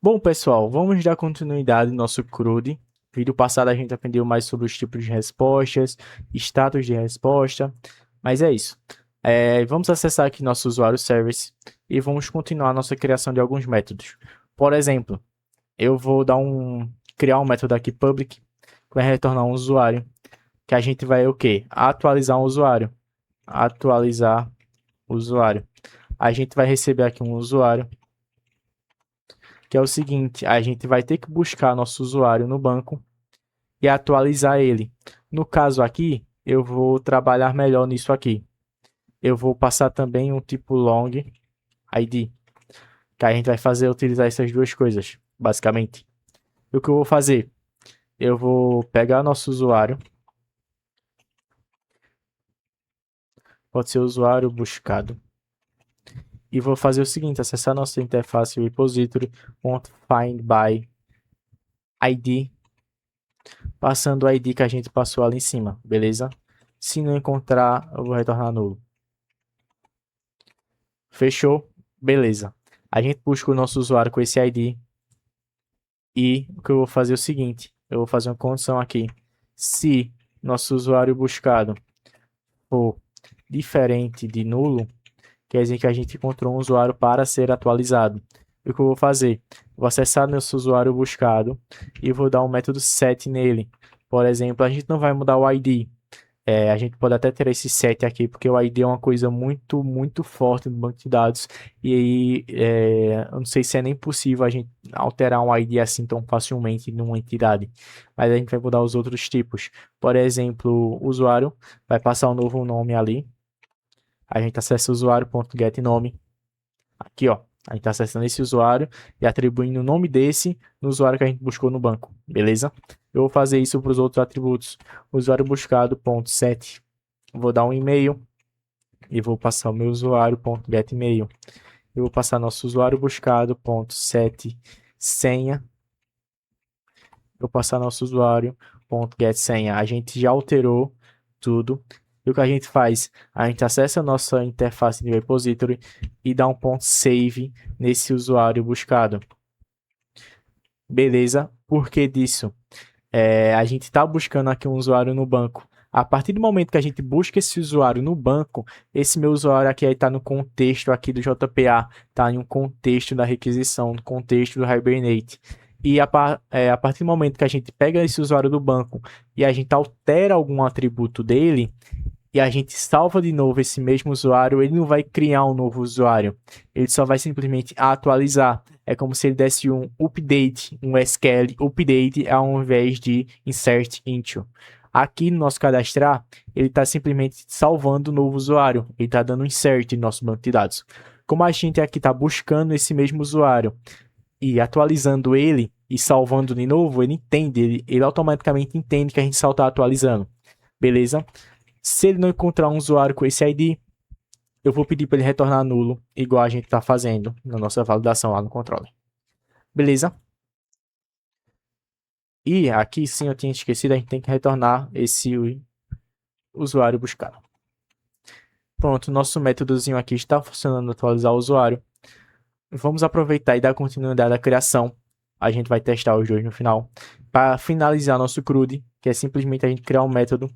Bom, pessoal, vamos dar continuidade no nosso CRUD. Vídeo passado a gente aprendeu mais sobre os tipos de respostas, status de resposta, mas é isso. Vamos acessar aqui nosso usuário service e vamos continuar a nossa criação de alguns métodos. Por exemplo, eu vou criar um método aqui public que vai retornar um usuário, que a gente vai o quê? Atualizar um usuário. Atualizar o usuário. A gente vai receber aqui um usuário que é o seguinte, a gente vai ter que buscar nosso usuário no banco e atualizar ele. No caso aqui, eu vou trabalhar melhor nisso aqui. Eu vou passar também um tipo long ID, que a gente vai utilizar essas duas coisas, basicamente. E o que eu vou fazer? Eu vou pegar nosso usuário, pode ser usuário buscado, e vou fazer o seguinte, acessar nossa interface repository.findById, passando o ID que a gente passou ali em cima, beleza? Se não encontrar, eu vou retornar nulo. Fechou? Beleza. A gente busca o nosso usuário com esse ID e o que eu vou fazer é o seguinte, eu vou fazer uma condição aqui. Se nosso usuário buscado for diferente de nulo, quer dizer que a gente encontrou um usuário para ser atualizado. E o que eu vou fazer? Vou acessar nosso usuário buscado e vou dar um método set nele. Por exemplo, a gente não vai mudar o ID, a gente pode até ter esse set aqui, porque o ID é uma coisa muito forte no banco de dados. E aí, eu não sei se é nem possível a gente alterar um ID assim tão facilmente numa entidade. Mas a gente vai mudar os outros tipos. Por exemplo, o usuário vai passar um novo nome ali. A gente acessa usuário.getNome. Aqui, ó. A gente está acessando esse usuário e atribuindo o nome desse no usuário que a gente buscou no banco, beleza? Eu vou fazer isso para os outros atributos. Usuário buscado.set. Vou dar um e-mail e vou passar o meu usuário.getMail. Eu vou passar nosso usuário buscado.set senha. Vou passar nosso usuário.getSenha. A gente já alterou tudo. E o que a gente faz? A gente acessa a nossa interface de repository e dá um ponto save nesse usuário buscado. Beleza? Por que disso? A gente está buscando aqui um usuário no banco. A partir do momento que a gente busca esse usuário no banco, esse meu usuário aqui está no contexto aqui do JPA, está em um contexto da requisição, no contexto do Hibernate. E a partir do momento que a gente pega esse usuário do banco e a gente altera algum atributo dele, e a gente salva de novo esse mesmo usuário, ele não vai criar um novo usuário. Ele só vai simplesmente atualizar. É como se ele desse um update, um SQL update ao invés de insert into. Aqui no nosso cadastrar, ele está simplesmente salvando o novo usuário. Ele está dando insert no nosso banco de dados. Como a gente aqui está buscando esse mesmo usuário e atualizando ele e salvando de novo, ele entende, ele automaticamente entende que a gente só está atualizando. Beleza? Se ele não encontrar um usuário com esse ID, eu vou pedir para ele retornar nulo, igual a gente está fazendo na nossa validação lá no controle. Beleza? E aqui sim eu tinha esquecido, a gente tem que retornar esse usuário buscado. Pronto, nosso métodozinho aqui está funcionando atualizar o usuário. Vamos aproveitar e dar continuidade à criação. A gente vai testar os dois no final. Para finalizar nosso CRUD, que é simplesmente a gente criar um método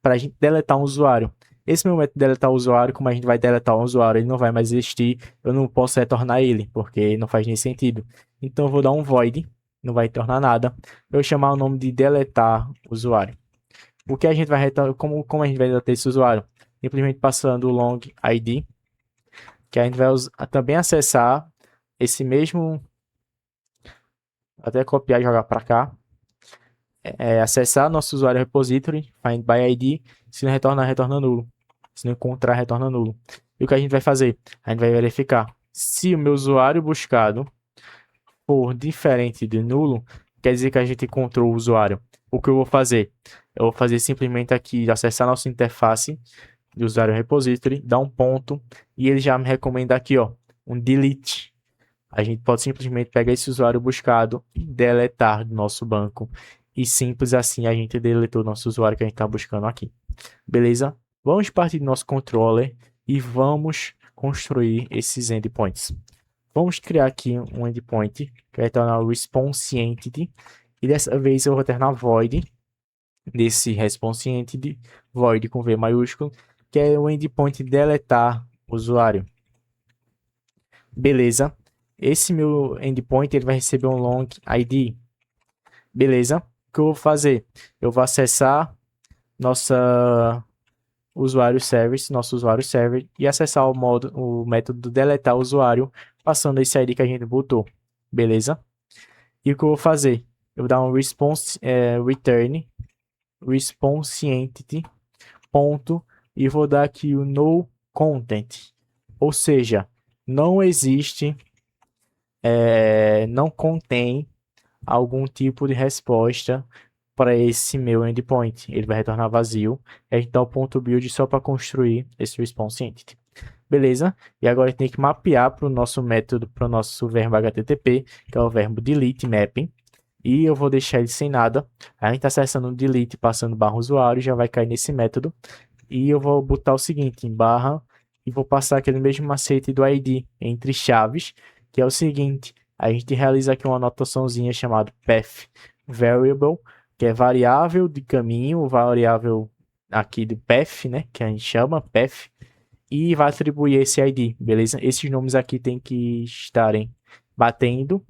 para a gente deletar um usuário. Esse meu método de deletar o usuário, como a gente vai deletar um usuário, ele não vai mais existir, eu não posso retornar ele, porque não faz nem sentido. Então eu vou dar um void, não vai retornar nada. Eu vou chamar o nome de deletar usuário. O que a gente vai retornar, como a gente vai deletar esse usuário? Simplesmente passando o long ID, que a gente vai também acessar esse mesmo, até copiar e jogar para cá. Acessar nosso usuário repository, find by ID, se não retornar, retorna nulo. Se não encontrar, retorna nulo. E o que a gente vai fazer? A gente vai verificar se o meu usuário buscado for diferente de nulo, quer dizer que a gente encontrou o usuário. O que eu vou fazer? Eu vou fazer simplesmente aqui, acessar nossa interface de usuário repository, dar um ponto, e ele já me recomenda aqui, ó, um delete. A gente pode simplesmente pegar esse usuário buscado e deletar do nosso banco. E simples assim a gente deletou o nosso usuário que a gente está buscando aqui. Beleza? Vamos partir do nosso controller e vamos construir esses endpoints. Vamos criar aqui um endpoint que vai retornar o response entity. E dessa vez eu vou retornar void desse response entity, void com V maiúsculo, que é o endpoint deletar usuário. Beleza. Esse meu endpoint ele vai receber um long ID. Beleza. O que eu vou fazer? Eu vou acessar nossa usuário service, nosso usuário server e acessar o método deletar usuário passando esse ID que a gente botou. Beleza? E o que eu vou fazer? Eu vou dar um response return response entity ponto e vou dar aqui o no content. Ou seja, não existe, não contém algum tipo de resposta para esse meu endpoint. Ele vai retornar vazio. A gente dá o ponto build só para construir esse response entity. Beleza? E agora a gente tem que mapear para o nosso método, para o nosso verbo HTTP, que é o verbo delete mapping. E eu vou deixar ele sem nada. A gente está acessando o delete, passando barra usuário, já vai cair nesse método. E eu vou botar o seguinte, em barra, e vou passar aquele mesmo macete do ID entre chaves, que é o seguinte, a gente realiza aqui uma anotaçãozinha chamada path variable, que é variável de caminho, variável aqui do path, né, que a gente chama path, e vai atribuir esse ID, beleza? Esses nomes aqui tem que estarem batendo.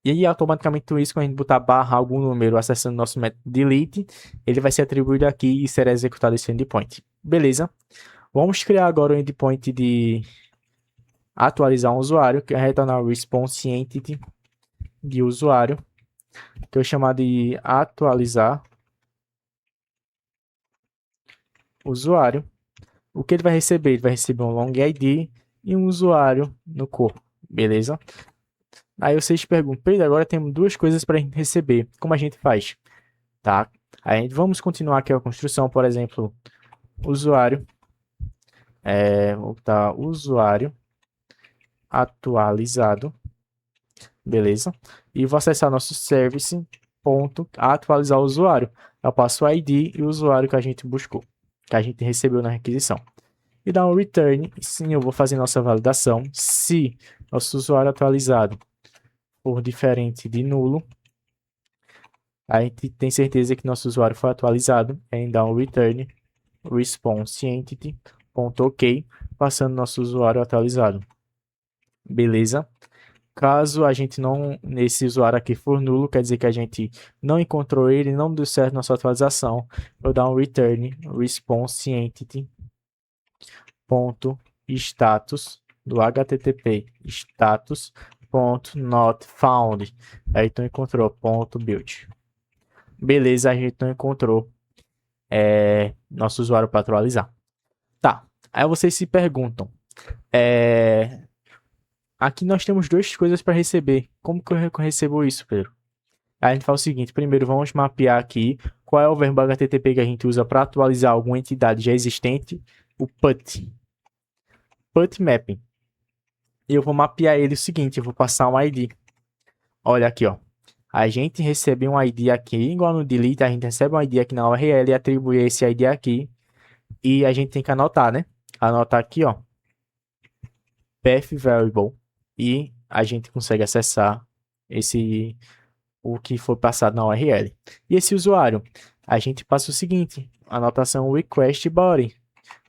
E aí, automaticamente, isso, quando a gente botar barra algum número acessando nosso método delete, ele vai ser atribuído aqui e será executado esse endpoint. Beleza? Vamos criar agora o endpoint de atualizar um usuário, que é retornar o response entity de usuário, que eu vou chamar de atualizar usuário. O que ele vai receber? Ele vai receber um long ID e um usuário no corpo. Beleza? Aí vocês perguntam, Pedro, agora temos duas coisas para receber. Como a gente faz? Tá? Aí vamos continuar aqui a construção, por exemplo, usuário, vou botar usuário atualizado, beleza? E vou acessar nosso service, ponto, atualizar o usuário. Eu passo o ID e o usuário que a gente buscou, que a gente recebeu na requisição. E dá um return, sim, eu vou fazer nossa validação. Se nosso usuário atualizado for diferente de nulo, a gente tem certeza que nosso usuário foi atualizado, aí dá um return response entity.ok, passando nosso usuário atualizado. Beleza? Caso a gente não, nesse usuário aqui for nulo, quer dizer que a gente não encontrou ele, não deu certo nossa atualização, eu dar um return response entity.status do HTTP status.notfound. Aí tu encontrou .build. Beleza, a gente não encontrou nosso usuário para atualizar. Tá, aí vocês se perguntam, aqui nós temos duas coisas para receber. Como que eu recebo isso, Pedro? Aí a gente faz o seguinte, primeiro vamos mapear aqui qual é o verbo HTTP que a gente usa para atualizar alguma entidade já existente, o put mapping. E eu vou mapear ele o seguinte, eu vou passar um ID. Olha aqui, ó. A gente recebe um ID aqui, igual no delete, a gente recebe um ID aqui na URL e atribui esse ID aqui. E a gente tem que anotar, né? Anotar aqui, ó. Path variable. E a gente consegue acessar o que foi passado na URL. E esse usuário, a gente passa o seguinte, anotação request body.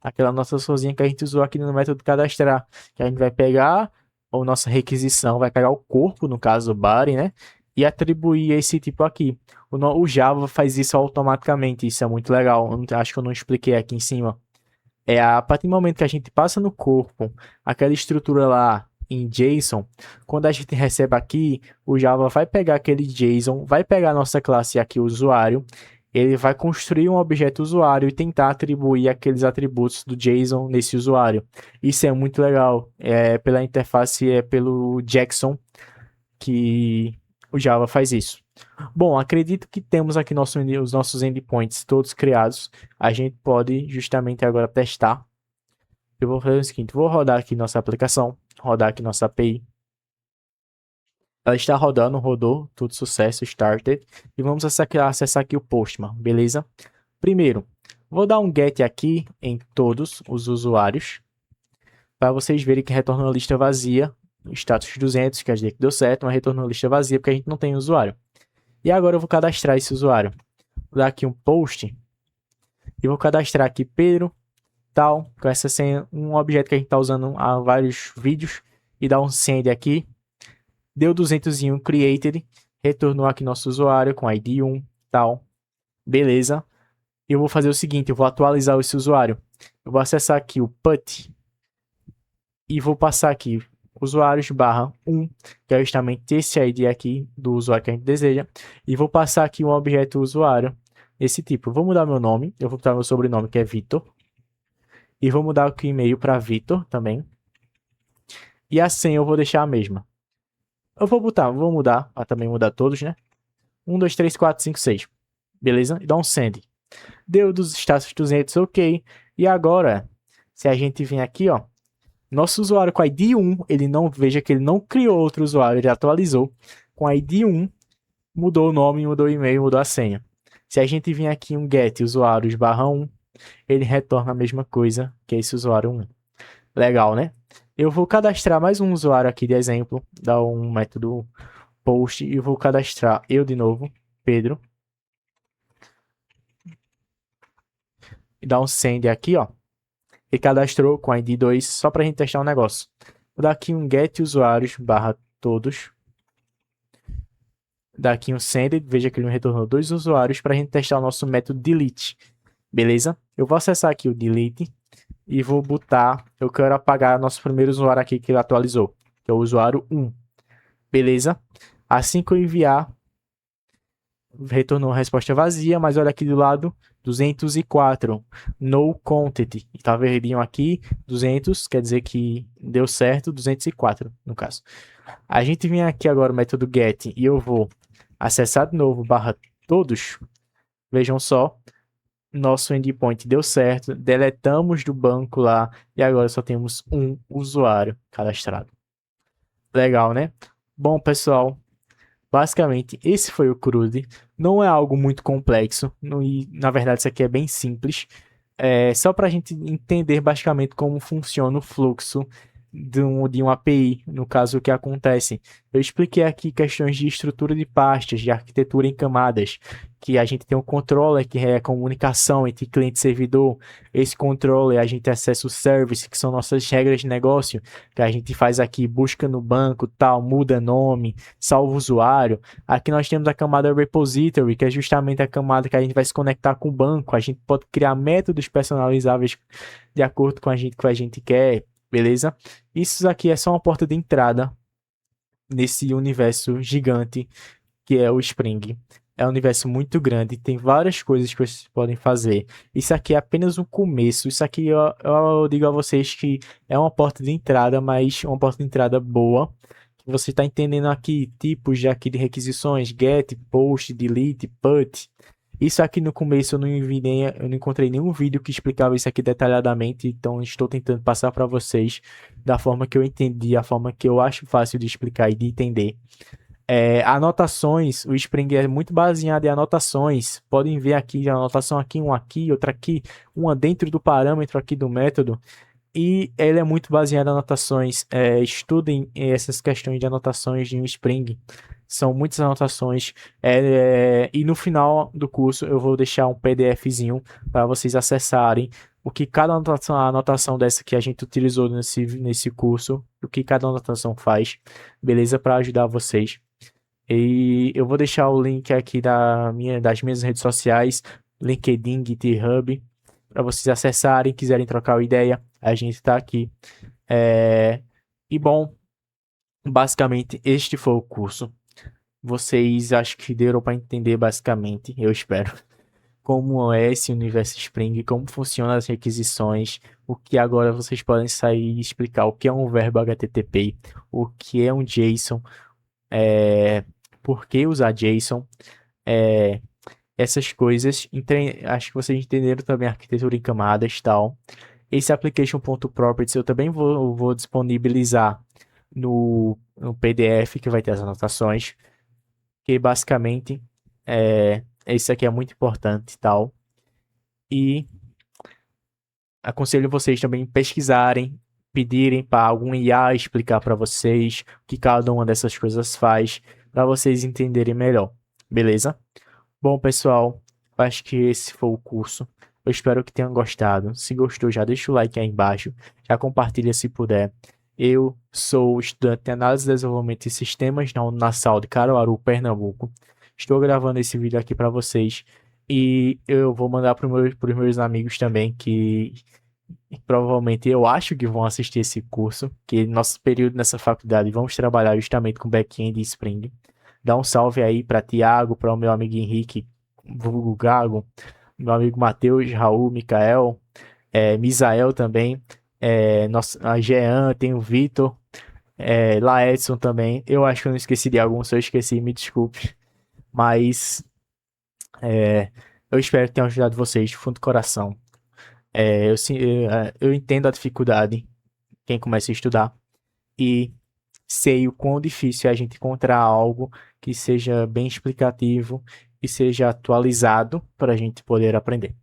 Aquela anotaçãozinha que a gente usou aqui no método cadastrar. Que a gente vai pegar a nossa requisição, vai pegar o corpo, no caso o body, né? E atribuir esse tipo aqui. O Java faz isso automaticamente, isso é muito legal. Acho que eu não expliquei aqui em cima. A partir do momento que a gente passa no corpo aquela estrutura lá em JSON, quando a gente recebe aqui, o Java vai pegar aquele JSON, vai pegar a nossa classe aqui, o usuário, ele vai construir um objeto usuário e tentar atribuir aqueles atributos do JSON nesse usuário. Isso é muito legal, pela interface, pelo Jackson que o Java faz isso. Bom, acredito que temos aqui os nossos endpoints todos criados. A gente pode justamente agora testar. Eu vou fazer o seguinte, vou rodar aqui nossa aplicação, rodar aqui nossa API. Ela está rodando, rodou, tudo sucesso, started. E vamos acessar aqui o Postman, beleza? Primeiro, vou dar um get aqui em todos os usuários, para vocês verem que retorna uma lista vazia status 200, quer dizer que deu certo, mas retornou lista vazia porque a gente não tem usuário. E agora eu vou cadastrar esse usuário. Vou dar aqui um post e vou cadastrar aqui Pedro, tal, com essa senha, um objeto que a gente está usando há vários vídeos, e dar um send aqui. Deu 200 created, retornou aqui nosso usuário com ID 1, tal, beleza. Eu vou fazer o seguinte, eu vou atualizar esse usuário. Eu vou acessar aqui o put e vou passar aqui usuários barra 1, que é justamente esse ID aqui do usuário que a gente deseja, e vou passar aqui um objeto usuário desse tipo. Eu vou mudar meu nome, eu vou botar meu sobrenome, que é Vitor, e vou mudar aqui o e-mail para Vitor também, e a senha eu vou deixar a mesma. Vou mudar, para também mudar todos, né? 1, 2, 3, 4, 5, 6. Beleza? E dá um send. Deu dos status 200, ok. E agora, se a gente vir aqui, ó, nosso usuário com ID 1, ele não, veja que ele não criou outro usuário, ele atualizou. Com ID 1, mudou o nome, mudou o e-mail, mudou a senha. Se a gente vir aqui um get usuários barra 1, ele retorna a mesma coisa que esse usuário 1. Legal, né? Eu vou cadastrar mais um usuário aqui de exemplo, dar um método post e vou cadastrar eu de novo, Pedro. E dar um send aqui, ó. Ele cadastrou com ID 2 só para a gente testar um negócio. Vou dar aqui um get usuários barra todos. Dar aqui um send, veja que ele me retornou 2 usuários para a gente testar o nosso método delete. Beleza? Eu vou acessar aqui o delete e vou botar, eu quero apagar nosso primeiro usuário aqui que ele atualizou, que é o usuário 1. Beleza? Assim que eu enviar, retornou a resposta vazia, mas olha aqui do lado, 204, no content, e tá verdinho aqui, 200, quer dizer que deu certo, 204 no caso. A gente vem aqui agora o método get e eu vou acessar de novo barra todos, vejam só, nosso endpoint deu certo, deletamos do banco lá e agora só temos um usuário cadastrado. Legal, né? Bom, pessoal, basicamente, esse foi o CRUD. Não é algo muito complexo, e na verdade isso aqui é bem simples. É só para a gente entender basicamente como funciona o fluxo de uma API, no caso o que acontece. Eu expliquei aqui questões de estrutura de pastas, de arquitetura em camadas, que a gente tem um controller que é a comunicação entre cliente e servidor. Esse controller a gente acessa o service, que são nossas regras de negócio, que a gente faz aqui, busca no banco, tal, muda nome, salva o usuário. Aqui nós temos a camada repository, que é justamente a camada que a gente vai se conectar com o banco. A gente pode criar métodos personalizáveis de acordo com o que a gente quer, beleza? Isso aqui é só uma porta de entrada nesse universo gigante que é o Spring. É um universo muito grande, tem várias coisas que vocês podem fazer. Isso aqui é apenas o começo. Isso aqui eu digo a vocês que é uma porta de entrada, mas uma porta de entrada boa. Você está entendendo aqui tipos de requisições, get, post, delete, put. Isso aqui no começo eu não encontrei nenhum vídeo que explicava isso aqui detalhadamente, então estou tentando passar para vocês da forma que eu entendi, a forma que eu acho fácil de explicar e de entender. Anotações, o Spring é muito baseado em anotações. Podem ver aqui a anotação aqui, uma aqui, outra aqui, uma dentro do parâmetro aqui do método. E ele é muito baseado em anotações. Estudem essas questões de anotações de um Spring. São muitas anotações. E no final do curso eu vou deixar um PDFzinho para vocês acessarem o que cada anotação dessa que a gente utilizou nesse curso, o que cada anotação faz, beleza? Para ajudar vocês. E eu vou deixar o link aqui das minhas redes sociais, LinkedIn, GitHub, para vocês acessarem, quiserem trocar uma ideia, a gente está aqui. E bom, basicamente este foi o curso. Vocês acho que deram para entender basicamente, eu espero, como é esse universo Spring, como funcionam as requisições, o que agora vocês podem sair e explicar o que é um verbo HTTP, o que é um JSON, por que usar JSON, essas coisas. Acho que vocês entenderam também a arquitetura em camadas e tal. Esse application.properties eu também vou disponibilizar no PDF que vai ter as anotações, que basicamente esse aqui é muito importante e tal. E aconselho vocês também pesquisarem pedirem para algum IA explicar para vocês o que cada uma dessas coisas faz, para vocês entenderem melhor, beleza? Bom, pessoal, acho que esse foi o curso. Eu espero que tenham gostado. Se gostou, já deixa o like aí embaixo, já compartilha se puder. Eu sou estudante de análise e desenvolvimento de sistemas na Unasal de Caruaru, Pernambuco. Estou gravando esse vídeo aqui para vocês e eu vou mandar para os meus amigos também que provavelmente eu acho que vão assistir esse curso, que nosso período nessa faculdade vamos trabalhar justamente com back-end e Spring. Dá um salve aí para Tiago, para o meu amigo Henrique, vulgo Gago, meu amigo Matheus, Raul, Mikael, Misael também, a Jean, tem o Vitor, Laedson também. Eu acho que eu não esqueci de algum, se eu esqueci, me desculpe. Mas eu espero que tenha ajudado vocês de fundo do coração. Eu entendo a dificuldade quem começa a estudar e sei o quão difícil é a gente encontrar algo que seja bem explicativo e seja atualizado para a gente poder aprender.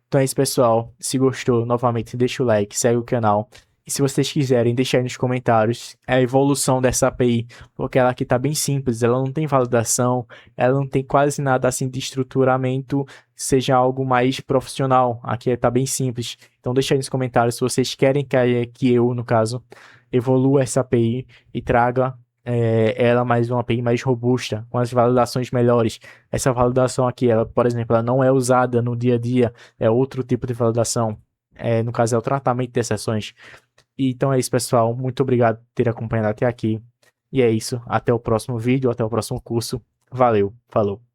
Então é isso, pessoal. Se gostou, novamente, deixa o like, segue o canal. E se vocês quiserem, deixar aí nos comentários a evolução dessa API, porque ela aqui está bem simples, ela não tem validação, ela não tem quase nada assim de estruturamento, seja algo mais profissional. Aqui está bem simples. Então deixa aí nos comentários se vocês querem que eu, no caso, evolua essa API e traga ela mais uma API mais robusta, com as validações melhores. Essa validação aqui, ela, por exemplo, ela não é usada no dia a dia, é outro tipo de validação. No caso, é o tratamento de exceções. Então é isso, pessoal. Muito obrigado por ter acompanhado até aqui. E é isso. Até o próximo vídeo, até o próximo curso. Valeu, falou.